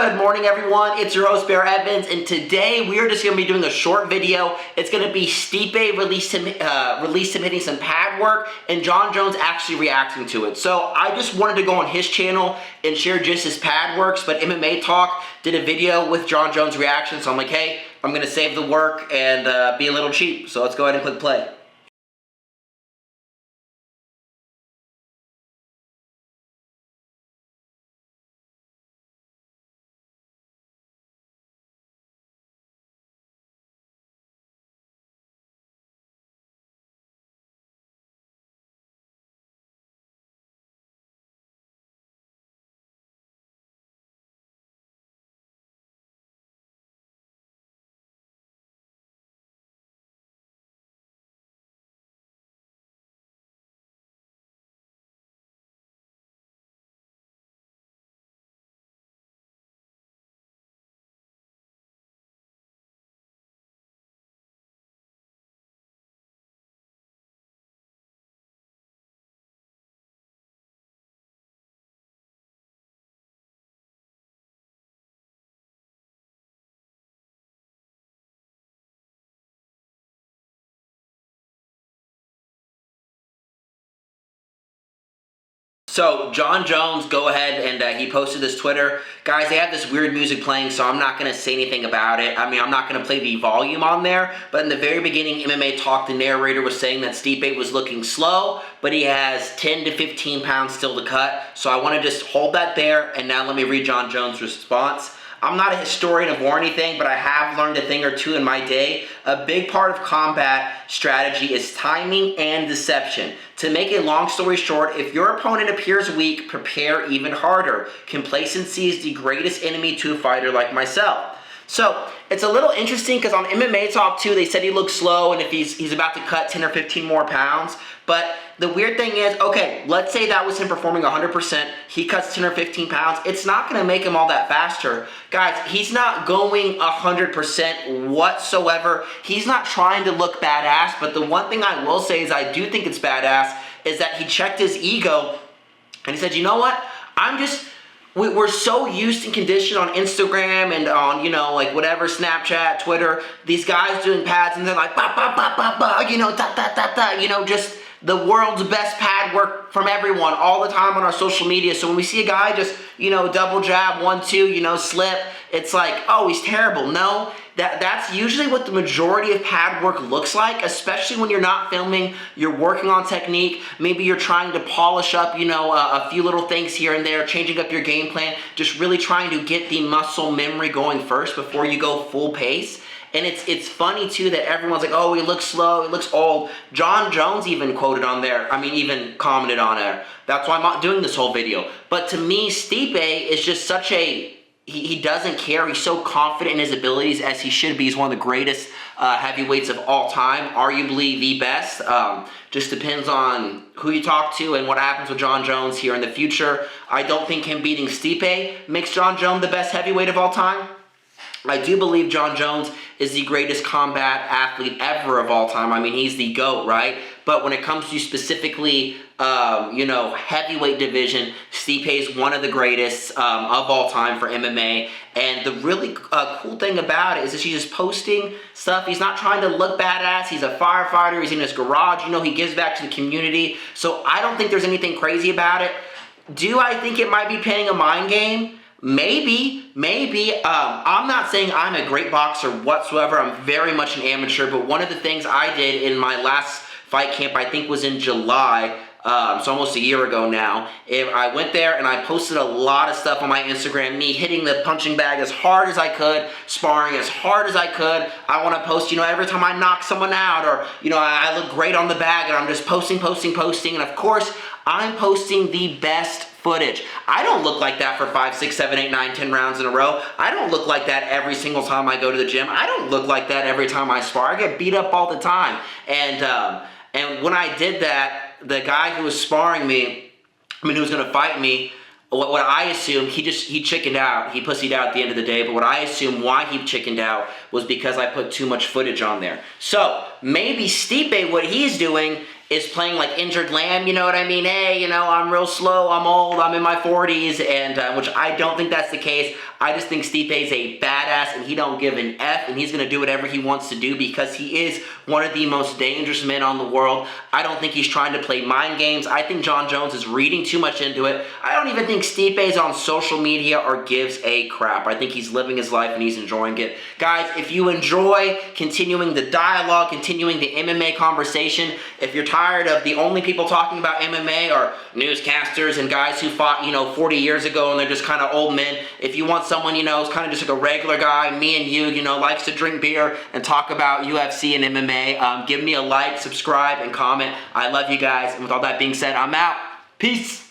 Good morning, everyone. It's your host, Bear Evans, and today we are just going to be doing a short video. It's going to be Stipe released him hitting some pad work, and Jon Jones actually reacting to it. So I just wanted to go on his channel and share just his pad works, but MMA Talk did a video with Jon Jones' reaction, so I'm like, hey, I'm going to save the work and be a little cheap. So let's go ahead and click play. So Jon Jones, go ahead and he posted this Twitter. Guys, they have this weird music playing, so I'm not going to say anything about it. I mean, I'm not going to play the volume on there, but in the very beginning, MMA Talk, the narrator was saying that Stipe was looking slow, but he has 10 to 15 pounds still to cut. So I want to just hold that there, and now let me read Jon Jones' response. I'm not a historian of war or anything, but I have learned a thing or two in my day. A big part of combat strategy is timing and deception. To make a long story short, if your opponent appears weak, prepare even harder. Complacency is the greatest enemy to a fighter like myself. So it's a little interesting because on MMA Talk 2, they said he looks slow and if he's about to cut 10 or 15 more pounds. But the weird thing is, okay, let's say that was him performing 100%. He cuts 10 or 15 pounds. It's not going to make him all that faster. Guys, he's not going 100% whatsoever. He's not trying to look badass. But the one thing I will say is I do think it's badass is that he checked his ego and he said, you know what? We're so used and conditioned on Instagram and on, like whatever, Snapchat, Twitter, these guys doing pads and they're like, ba, ba, ba, ba, ba, just the world's best pad work from everyone all the time on our social media. So when we see a guy just, double jab, 1-2, slip, it's like, oh, he's terrible. No, that's usually what the majority of pad work looks like, especially when you're not filming, you're working on technique, maybe you're trying to polish up, a few little things here and there, changing up your game plan, just really trying to get the muscle memory going first before you go full pace. And it's funny too that everyone's like, oh, he looks slow, he looks old. Jon Jones even quoted on there, even commented on there. That's why I'm not doing this whole video. But to me, Stipe is just such a, he doesn't care. He's so confident in his abilities as he should be. He's one of the greatest heavyweights of all time, arguably the best. Just depends on who you talk to and what happens with Jon Jones here in the future. I don't think him beating Stipe makes Jon Jones the best heavyweight of all time. I do believe Jon Jones is the greatest combat athlete ever of all time. He's the GOAT, right? But when it comes to specifically, heavyweight division, Stipe is one of the greatest of all time for MMA. And the really cool thing about it is that he's just posting stuff. He's not trying to look badass. He's a firefighter. He's in his garage. he gives back to the community. So I don't think there's anything crazy about it. Do I think it might be playing a mind game? Maybe. I'm not saying I'm a great boxer whatsoever. I'm very much an amateur, but one of the things I did in my last fight camp, I think was in July, so almost a year ago now, I went there and I posted a lot of stuff on my Instagram, me hitting the punching bag as hard as I could, sparring as hard as I could. I want to post, every time I knock someone out or, I look great on the bag and I'm just posting. And of course, I'm posting the best footage. I don't look like that for 5, 6, 7, 8, 9, 10 rounds in a row. I don't look like that every single time I go to the gym. I don't look like that every time I spar. I get beat up all the time. And when I did that, the guy who was sparring me, who was going to fight me, what I assumed, he chickened out. He pussied out at the end of the day. But what I assumed why he chickened out was because I put too much footage on there. So maybe Stipe, what he's doing is playing like injured lamb, Hey, I'm real slow, I'm old, I'm in my 40s, and which I don't think that's the case. I just think Stipe's a badass, and he don't give an F, and he's going to do whatever he wants to do because he is one of the most dangerous men on the world. I don't think he's trying to play mind games. I think Jon Jones is reading too much into it. I don't even think Stipe's on social media or gives a crap. I think he's living his life and he's enjoying it. Guys, if you enjoy continuing the dialogue, continuing the MMA conversation, if you're tired of the only people talking about MMA are newscasters and guys who fought, 40 years ago and they're just kind of old men, if you want someone, is kind of just like a regular guy, me and you, likes to drink beer and talk about UFC and MMA, give me a like, subscribe, and comment. I love you guys. And with all that being said, I'm out. Peace.